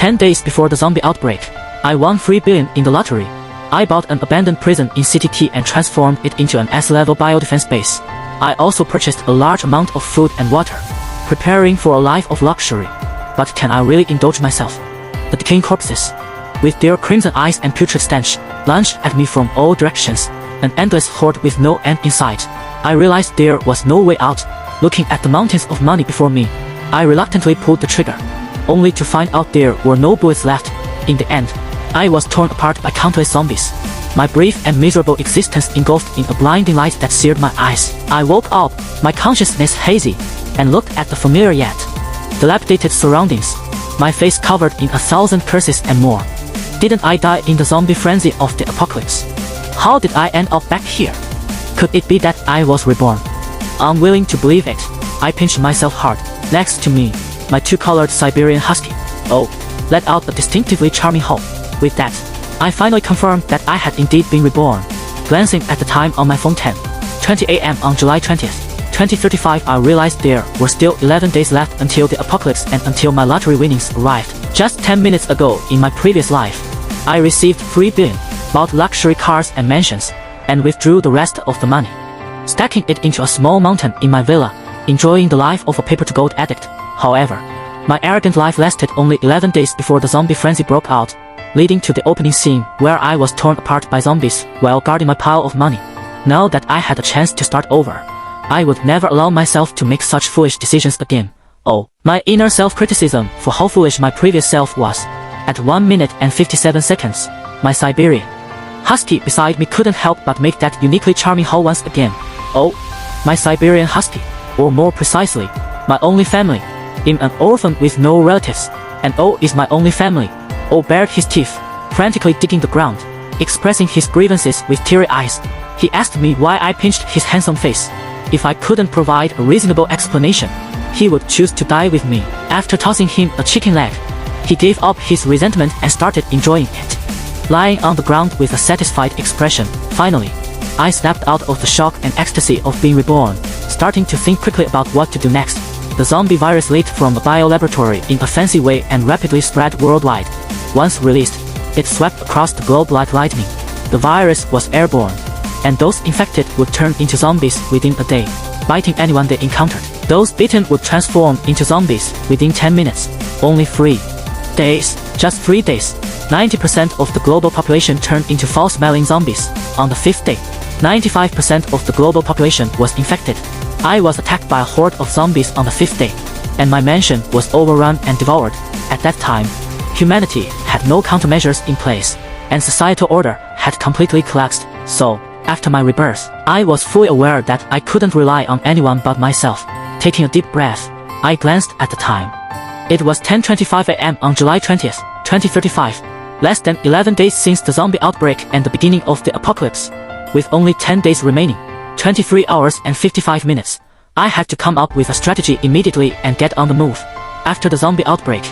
10 days before the zombie outbreak, I won 3 billion in the lottery. I bought an abandoned prison in City T and transformed it into an S-level biodefense base. I also purchased a large amount of food and water, preparing for a life of luxury. But can I really indulge myself? The decaying corpses, with their crimson eyes and putrid stench, lunged at me from all directions, an endless horde with no end in sight. I realized there was no way out. Looking at the mountains of money before me, I reluctantly pulled the trigger, only to find out there were no bullets left. In the end, I was torn apart by countless zombies. My brief and miserable existence engulfed in a blinding light that seared my eyes. I woke up, my consciousness hazy, and looked at the familiar yet dilapidated surroundings, my face covered in 1,000 curses and more. Didn't I die in the zombie frenzy of the apocalypse? How did I end up back here? Could it be that I was reborn? Unwilling to believe it, I pinched myself hard. Next to me, my two-colored Siberian Husky, let out a distinctively charming howl. With that, I finally confirmed that I had indeed been reborn. Glancing at the time on my phone, 10:20 a.m. on July 20th, 2035, I realized there were still 11 days left until the apocalypse and until my lottery winnings arrived. Just 10 minutes ago in my previous life, I received 3 billion, bought luxury cars and mansions, and withdrew the rest of the money, stacking it into a small mountain in my villa, enjoying the life of a paper-to-gold addict. However, my arrogant life lasted only 11 days before the zombie frenzy broke out, leading to the opening scene where I was torn apart by zombies while guarding my pile of money. Now that I had a chance to start over, I would never allow myself to make such foolish decisions again. My inner self-criticism for how foolish my previous self was. At 1 minute and 57 seconds, my Siberian Husky beside me couldn't help but make that uniquely charming howl once again. My Siberian Husky, or more precisely, my only family. I'm an orphan with no relatives, and is my only family. Bared his teeth, frantically digging the ground, expressing his grievances with teary eyes. He asked me why I pinched his handsome face. If I couldn't provide a reasonable explanation, he would choose to die with me. After tossing him a chicken leg, he gave up his resentment and started enjoying it. Lying on the ground with a satisfied expression, finally, I snapped out of the shock and ecstasy of being reborn, starting to think quickly about what to do next. The zombie virus leaked from a biolaboratory in a fancy way and rapidly spread worldwide. Once released, it swept across the globe like lightning. The virus was airborne, and those infected would turn into zombies within a day, biting anyone they encountered. Those bitten would transform into zombies within 10 minutes. Only 3 days, just 3 days, 90% of the global population turned into foul-smelling zombies. On the 5th day, 95% of the global population was infected. I was attacked by a horde of zombies on the 5th day, and my mansion was overrun and devoured. At that time, humanity had no countermeasures in place, and societal order had completely collapsed. So, after my rebirth, I was fully aware that I couldn't rely on anyone but myself. Taking a deep breath, I glanced at the time. It was 10:25 a.m. on July 20th, 2035, less than 11 days since the zombie outbreak and the beginning of the apocalypse. With only 10 days remaining, 23 hours and 55 minutes, I had to come up with a strategy immediately and get on the move. After the zombie outbreak,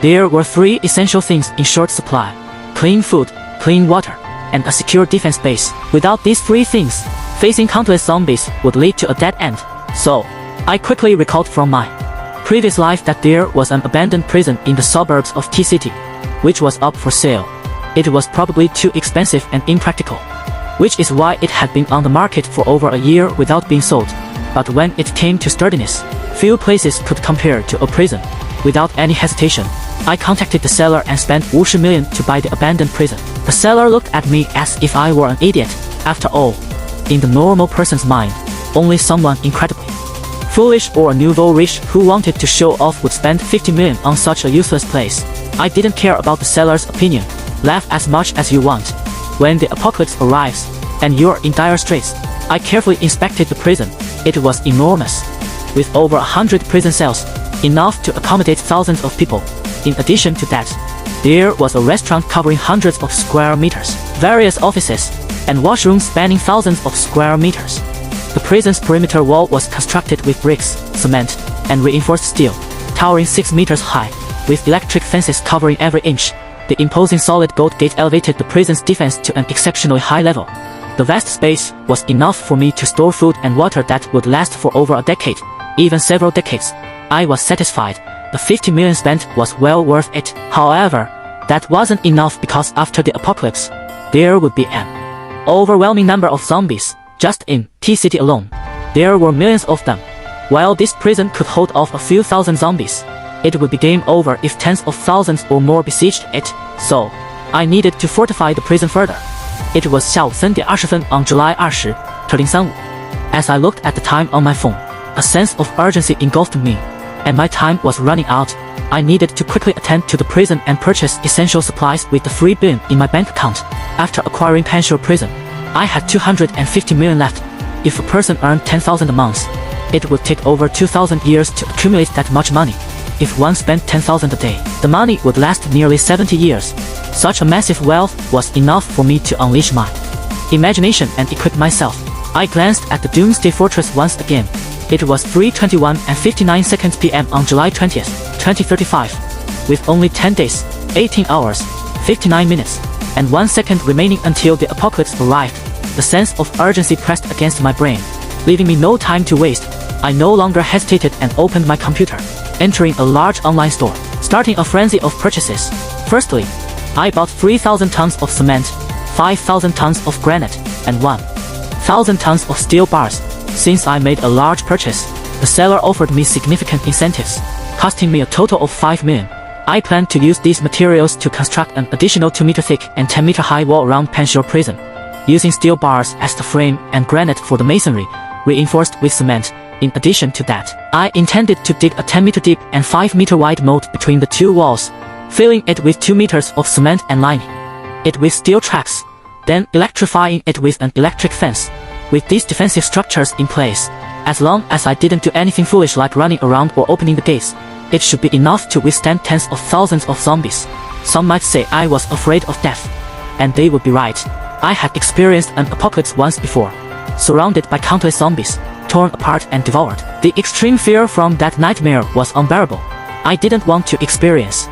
there were 3 essential things in short supply: clean food, clean water, and a secure defense base. Without these 3 things, facing countless zombies would lead to a dead end. So, I quickly recalled from my previous life that there was an abandoned prison in the suburbs of T-City, which was up for sale. It was probably too expensive and impractical, which is why it had been on the market for over a year without being sold. But when it came to sturdiness, few places could compare to a prison. Without any hesitation, I contacted the seller and spent 50 million to buy the abandoned prison. The seller looked at me as if I were an idiot. After all, in the normal person's mind, only someone incredibly foolish or a nouveau riche who wanted to show off would spend 50 million on such a useless place. I didn't care about the seller's opinion. Laugh as much as you want. When the apocalypse arrives, and you're in dire straits, I carefully inspected the prison. It was enormous, with over 100 prison cells, enough to accommodate thousands of people. In addition to that, there was a restaurant covering hundreds of square meters, various offices, and washrooms spanning thousands of square meters. The prison's perimeter wall was constructed with bricks, cement, and reinforced steel, towering 6 meters high, with electric fences covering every inch. The imposing solid gold gate elevated the prison's defense to an exceptionally high level. The vast space was enough for me to store food and water that would last for over a decade, even several decades. I was satisfied, The 50 million spent was well worth it. However, that wasn't enough because after the apocalypse, there would be an overwhelming number of zombies. Just in T-City alone, there were millions of them. While this prison could hold off a few thousand zombies, it would be game over if tens of thousands or more besieged it. So, I needed to fortify the prison further. It was 下午3点20分 on July 20, 2035. As I looked at the time on my phone, a sense of urgency engulfed me, and my time was running out. I needed to quickly attend to the prison and purchase essential supplies with the free bin in my bank account. After acquiring Panshur prison, I had 250 million left. If a person earned 10,000 a month, it would take over 2,000 years to accumulate that much money. If one spent 10,000 a day, the money would last nearly 70 years. Such a massive wealth was enough for me to unleash my imagination and equip myself. I glanced at the Doomsday Fortress once again. It was 3:21 and 59 seconds p.m. on July 20th, 2035. With only 10 days, 18 hours, 59 minutes, and 1 second remaining until the apocalypse arrived, the sense of urgency pressed against my brain, leaving me no time to waste. I no longer hesitated and opened my computer, entering a large online store, starting a frenzy of purchases. Firstly, I bought 3,000 tons of cement, 5,000 tons of granite, and 1,000 tons of steel bars. Since I made a large purchase, the seller offered me significant incentives, costing me a total of 5 million. I planned to use these materials to construct an additional 2-meter thick and 10-meter high wall around Panshur prison, using steel bars as the frame and granite for the masonry, reinforced with cement. In addition to that, I intended to dig a 10-meter deep and 5-meter wide moat between the two walls, filling it with 2 meters of cement and lining it with steel tracks, then electrifying it with an electric fence. With these defensive structures in place, as long as I didn't do anything foolish like running around or opening the gates, it should be enough to withstand tens of thousands of zombies. Some might say I was afraid of death, and they would be right. I had experienced an apocalypse once before, surrounded by countless zombies, torn apart and devoured. The extreme fear from that nightmare was unbearable. I didn't want to experience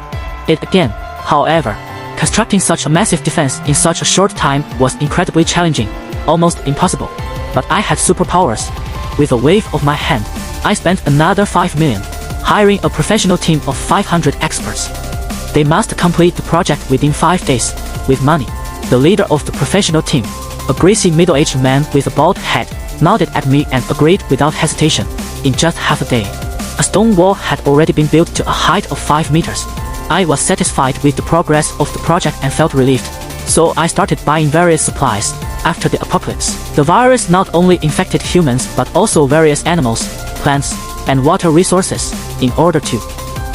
it again. However, constructing such a massive defense in such a short time was incredibly challenging, almost impossible. But I had superpowers. With a wave of my hand, I spent another 5 million, hiring a professional team of 500 experts. They must complete the project within 5 days, with money. The leader of the professional team, a greasy middle-aged man with a bald head, nodded at me and agreed without hesitation. In just half a day, a stone wall had already been built to a height of 5 meters. I was satisfied with the progress of the project and felt relieved. So I started buying various supplies. After the apocalypse, the virus not only infected humans but also various animals, plants, and water resources. In order to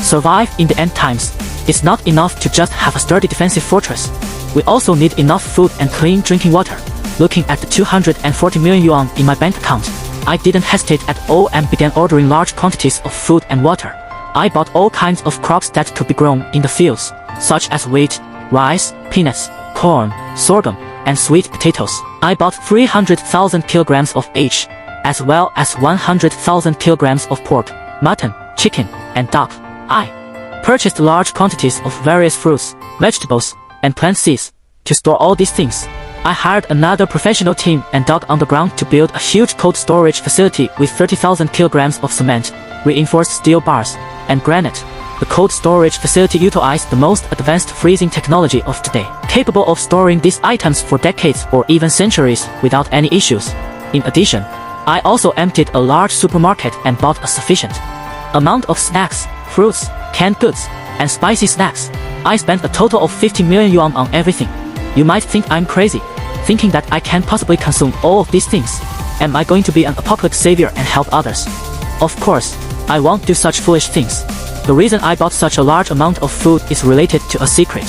survive in the end times, it's not enough to just have a sturdy defensive fortress. We also need enough food and clean drinking water. Looking at the 240 million yuan in my bank account, I didn't hesitate at all and began ordering large quantities of food and water. I bought all kinds of crops that could be grown in the fields, such as wheat, rice, peanuts, corn, sorghum, and sweet potatoes. I bought 300,000 kilograms of each, as well as 100,000 kilograms of pork, mutton, chicken, and duck. I purchased large quantities of various fruits, vegetables, and plant seeds. To store all these things, I hired another professional team and dug underground to build a huge cold storage facility with 30,000 kilograms of cement, reinforced steel bars, and granite. The cold storage facility utilized the most advanced freezing technology of today, capable of storing these items for decades or even centuries without any issues. In addition, I also emptied a large supermarket and bought a sufficient amount of snacks, fruits, canned goods, and spicy snacks. I spent a total of 50 million yuan on everything. You might think I'm crazy, thinking that I can't possibly consume all of these things. Am I going to be an apocalypse savior and help others? Of course, I won't do such foolish things. The reason I bought such a large amount of food is related to a secret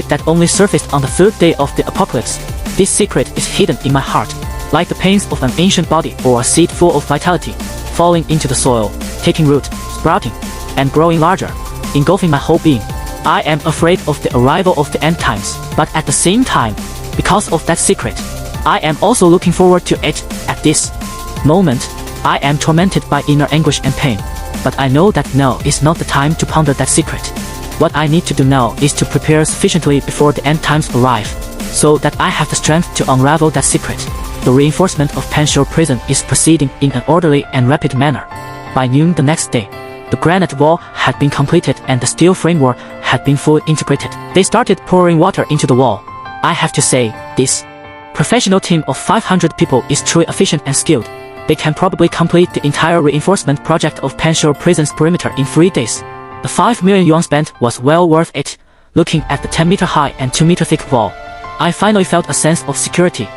that only surfaced on the 3rd day of the apocalypse. This secret is hidden in my heart, like the pains of an ancient body or a seed full of vitality, falling into the soil, taking root, sprouting, and growing larger, engulfing my whole being. I am afraid of the arrival of the end times, but at the same time, because of that secret, I am also looking forward to it. At this moment, I am tormented by inner anguish and pain, but I know that now is not the time to ponder that secret. What I need to do now is to prepare sufficiently before the end times arrive, so that I have the strength to unravel that secret. The reinforcement of Panshur prison is proceeding in an orderly and rapid manner. By noon the next day, The granite wall had been completed and the steel framework had been fully integrated. They started pouring water into the wall. I have to say, this professional team of 500 people is truly efficient and skilled. They can probably complete the entire reinforcement project of Panshur prison's perimeter in 3 days. The 5 million yuan spent was well worth it. Looking at the 10-meter high and 2-meter thick wall, I finally felt a sense of security.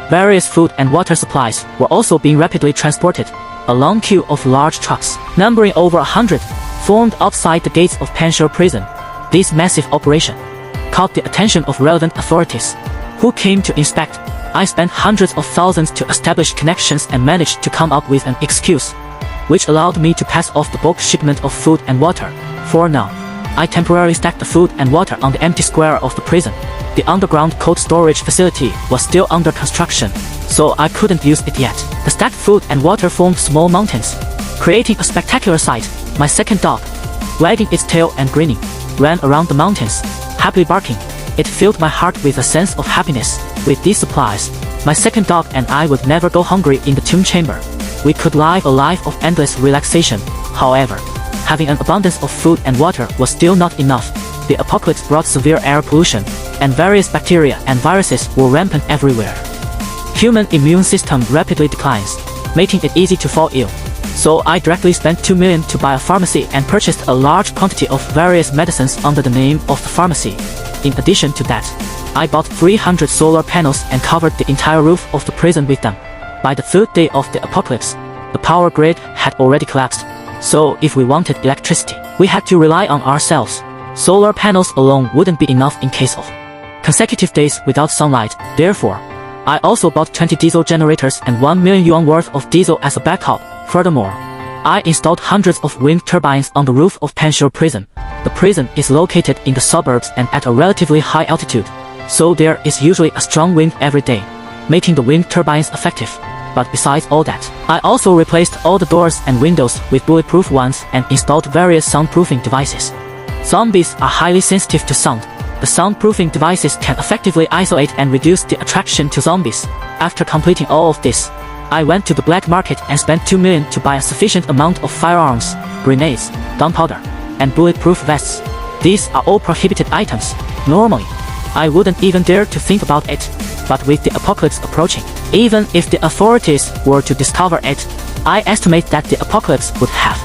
Various food and water supplies were also being rapidly transported. A long queue of large trucks, numbering over 100, formed outside the gates of Panshur prison. This massive operation caught the attention of relevant authorities, who came to inspect. I spent hundreds of thousands to establish connections and managed to come up with an excuse, which allowed me to pass off the bulk shipment of food and water. For now, I temporarily stacked the food and water on the empty square of the prison. The underground cold storage facility was still under construction, so I couldn't use it yet. The stacked food and water formed small mountains, creating a spectacular sight. My second dog, wagging its tail and grinning, ran around the mountains, happily barking. It filled my heart with a sense of happiness. With these supplies, my second dog and I would never go hungry in the tomb chamber. We could live a life of endless relaxation. However, having an abundance of food and water was still not enough. The apocalypse brought severe air pollution, and various bacteria and viruses were rampant everywhere. Human immune system rapidly declines, making it easy to fall ill. So I directly spent 2 million to buy a pharmacy and purchased a large quantity of various medicines under the name of the pharmacy. In addition to that, I bought 300 solar panels and covered the entire roof of the prison with them. By the 3rd day of the apocalypse, the power grid had already collapsed. So if we wanted electricity, we had to rely on ourselves. Solar panels alone wouldn't be enough in case of consecutive days without sunlight. Therefore, I also bought 20 diesel generators and 1 million yuan worth of diesel as a backup. Furthermore, I installed hundreds of wind turbines on the roof of Panshur prison. The prison is located in the suburbs and at a relatively high altitude, so there is usually a strong wind every day, making the wind turbines effective. But besides all that, I also replaced all the doors and windows with bulletproof ones and installed various soundproofing devices. Zombies are highly sensitive to sound. The soundproofing devices can effectively isolate and reduce the attraction to zombies. After completing all of this, I went to the black market and spent 2 million to buy a sufficient amount of firearms, grenades, gunpowder, and bulletproof vests. These are all prohibited items. Normally, I wouldn't even dare to think about it. But with the apocalypse approaching, even if the authorities were to discover it, I estimate that the apocalypse would have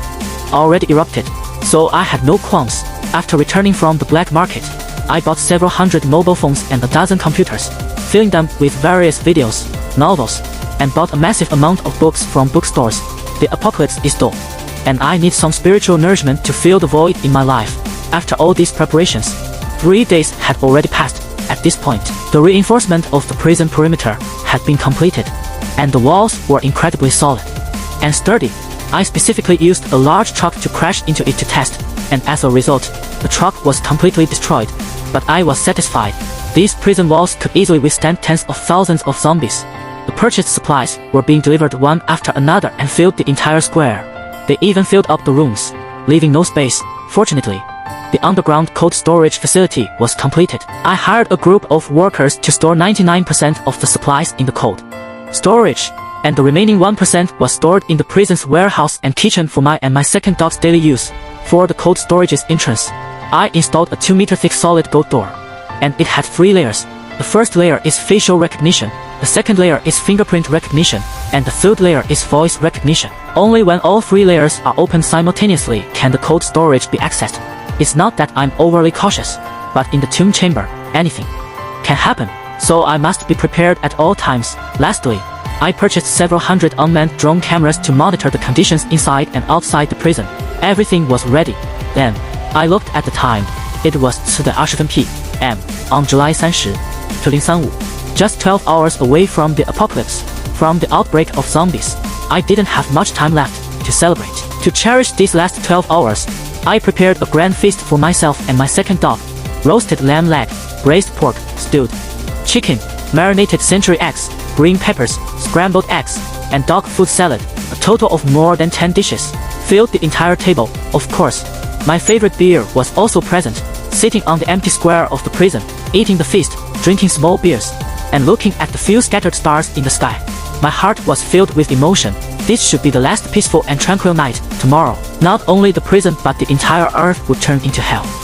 already erupted. So I had no qualms. After returning from the black market, I bought several hundred mobile phones and a dozen computers, filling them with various videos, novels, and bought a massive amount of books from bookstores. The apocalypse is dull, and I need some spiritual nourishment to fill the void in my life. After all these preparations, 3 days had already passed. At this point, the reinforcement of the prison perimeter had been completed, and the walls were incredibly solid and sturdy. I specifically used a large truck to crash into it to test, and as a result, the truck was completely destroyed. But I was satisfied. These prison walls could easily withstand tens of thousands of zombies. The purchased supplies were being delivered one after another and filled the entire square. They even filled up the rooms, leaving no space. Fortunately, the underground cold storage facility was completed. I hired a group of workers to store 99% of the supplies in the cold storage, and the remaining 1% was stored in the prison's warehouse and kitchen for my and my second dog's daily use. For the cold storage's entrance, I installed a 2-meter thick solid gold door, and it had 3 layers. The first layer is facial recognition, the second layer is fingerprint recognition, and the third layer is voice recognition. Only when all 3 layers are open simultaneously can the cold storage be accessed. It's not that I'm overly cautious, but in the tomb chamber, anything can happen, so I must be prepared at all times. Lastly, I purchased several hundred unmanned drone cameras to monitor the conditions inside and outside the prison. Everything was ready. Then, I looked at the time. It was 4:20 p.m. on July 30, 2035. Just 12 hours away from the apocalypse, from the outbreak of zombies. I didn't have much time left to celebrate. To cherish these last 12 hours, I prepared a grand feast for myself and my second dog. Roasted lamb leg, braised pork, stewed chicken, marinated century eggs, green peppers, scrambled eggs, and dog food salad. A total of more than 10 dishes filled the entire table. Of course, my favorite beer was also present. Sitting on the empty square of the prison, eating the feast, drinking small beers, and looking at the few scattered stars in the sky, My heart was filled with emotion. This should be the last peaceful and tranquil night. Tomorrow, not only the prison but the entire earth would turn into hell.